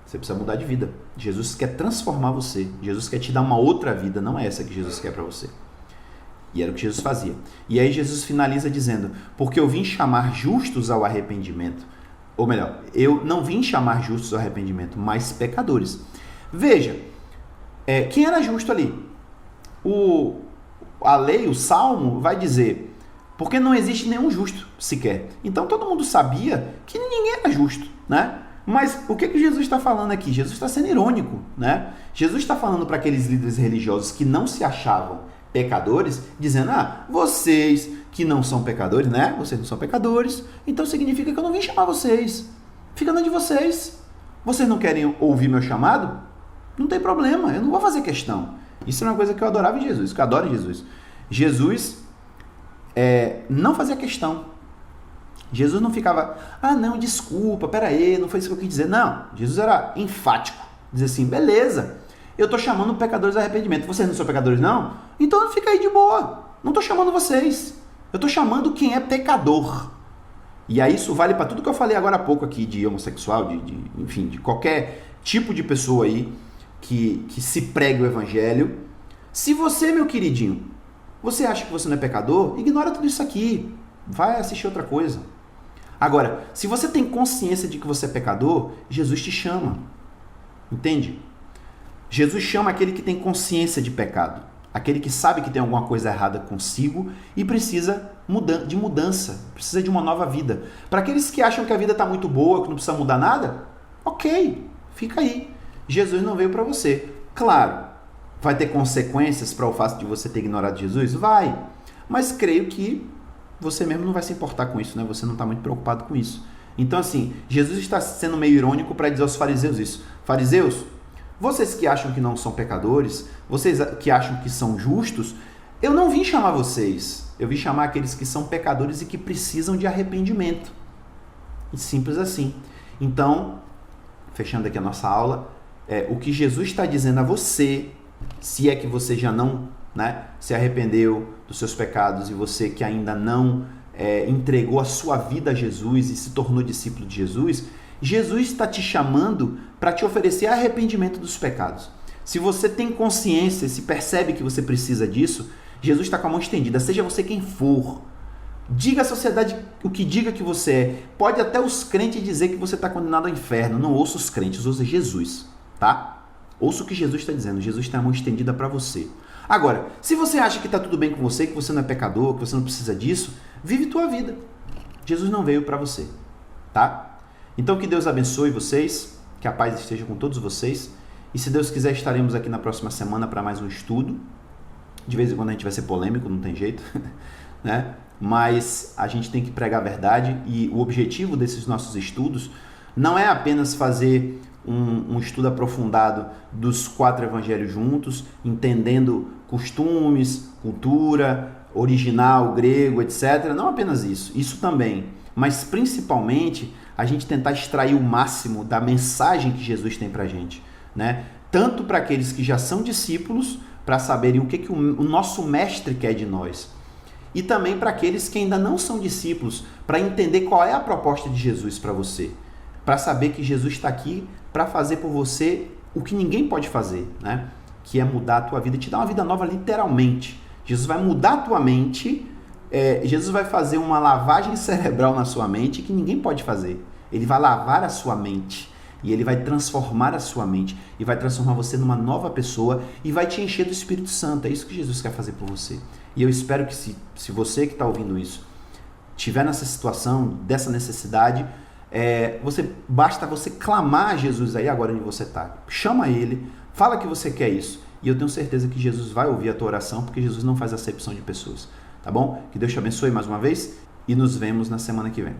você precisa mudar de vida, Jesus quer transformar você, Jesus quer te dar uma outra vida, não é essa que Jesus quer para você. E era o que Jesus fazia. E aí Jesus finaliza dizendo, porque eu vim chamar justos ao arrependimento. Ou melhor, eu não vim chamar justos ao arrependimento, mas pecadores. Veja, quem era justo ali? A lei, o Salmo, vai dizer, porque não existe nenhum justo sequer. Então todo mundo sabia que ninguém era justo, né? Mas o que Jesus está falando aqui? Jesus está sendo irônico, né? Jesus está falando para aqueles líderes religiosos que não se achavam pecadores, dizendo, vocês que não são pecadores, né? Vocês não são pecadores, então significa que eu não vim chamar vocês. Fica na de vocês. Vocês não querem ouvir meu chamado? Não tem problema, eu não vou fazer questão. Isso é uma coisa que eu adorava em Jesus, que eu adoro em Jesus. Jesus não fazia questão. Jesus não ficava, não, desculpa, peraí, não foi isso que eu quis dizer. Não, Jesus era enfático. Dizia assim, beleza, eu estou chamando pecadores a arrependimento. Vocês não são pecadores, não? Então fica aí de boa. Não estou chamando vocês. Eu estou chamando quem é pecador. E aí isso vale para tudo que eu falei agora há pouco aqui, de homossexual, enfim, de qualquer tipo de pessoa aí que se prega o evangelho. Se você, meu queridinho, você acha que você não é pecador, ignora tudo isso aqui. Vai assistir outra coisa. Agora, se você tem consciência de que você é pecador, Jesus te chama. Entende? Jesus chama aquele que tem consciência de pecado. Aquele que sabe que tem alguma coisa errada consigo e precisa de mudança, precisa de uma nova vida. Para aqueles que acham que a vida está muito boa, que não precisa mudar nada, ok, fica aí. Jesus não veio para você. Claro, vai ter consequências para o fato de você ter ignorado Jesus? Vai. Mas creio que você mesmo não vai se importar com isso, né? Você não está muito preocupado com isso. Então, assim, Jesus está sendo meio irônico para dizer aos fariseus isso. Fariseus, vocês que acham que não são pecadores, vocês que acham que são justos, eu não vim chamar vocês. Eu vim chamar aqueles que são pecadores e que precisam de arrependimento. Simples assim. Então, fechando aqui a nossa aula, o que Jesus está dizendo a você, se é que você já não, né, se arrependeu dos seus pecados e você que ainda não entregou a sua vida a Jesus e se tornou discípulo de Jesus, Jesus está te chamando para te oferecer arrependimento dos pecados. Se você tem consciência, se percebe que você precisa disso, Jesus está com a mão estendida, seja você quem for. Diga à sociedade o que diga que você é. Pode até os crentes dizer que você está condenado ao inferno. Não ouça os crentes, ouça Jesus, tá? Ouça o que Jesus está dizendo. Jesus tem a mão estendida para você. Agora, se você acha que está tudo bem com você, que você não é pecador, que você não precisa disso, vive tua vida. Jesus não veio para você, tá? Então que Deus abençoe vocês, que a paz esteja com todos vocês. E se Deus quiser, estaremos aqui na próxima semana para mais um estudo. De vez em quando a gente vai ser polêmico, não tem jeito, né? Mas a gente tem que pregar a verdade e o objetivo desses nossos estudos não é apenas fazer um estudo aprofundado dos 4 evangelhos juntos, entendendo costumes, cultura, original, grego, etc. Não apenas isso também, mas principalmente a gente tentar extrair o máximo da mensagem que Jesus tem pra gente, né? Tanto para aqueles que já são discípulos, para saberem o que o nosso mestre quer de nós, e também para aqueles que ainda não são discípulos, para entender qual é a proposta de Jesus para você, para saber que Jesus está aqui para fazer por você o que ninguém pode fazer, né? Que é mudar a tua vida, te dar uma vida nova literalmente. Jesus vai mudar a tua mente, Jesus vai fazer uma lavagem cerebral na sua mente que ninguém pode fazer. Ele vai lavar a sua mente e ele vai transformar a sua mente e vai transformar você numa nova pessoa e vai te encher do Espírito Santo. É isso que Jesus quer fazer por você. E eu espero que se você que está ouvindo isso estiver nessa situação, dessa necessidade, basta você clamar a Jesus aí agora onde você está. Chama ele, fala que você quer isso. E eu tenho certeza que Jesus vai ouvir a tua oração, porque Jesus não faz acepção de pessoas. Tá bom? Que Deus te abençoe mais uma vez e nos vemos na semana que vem.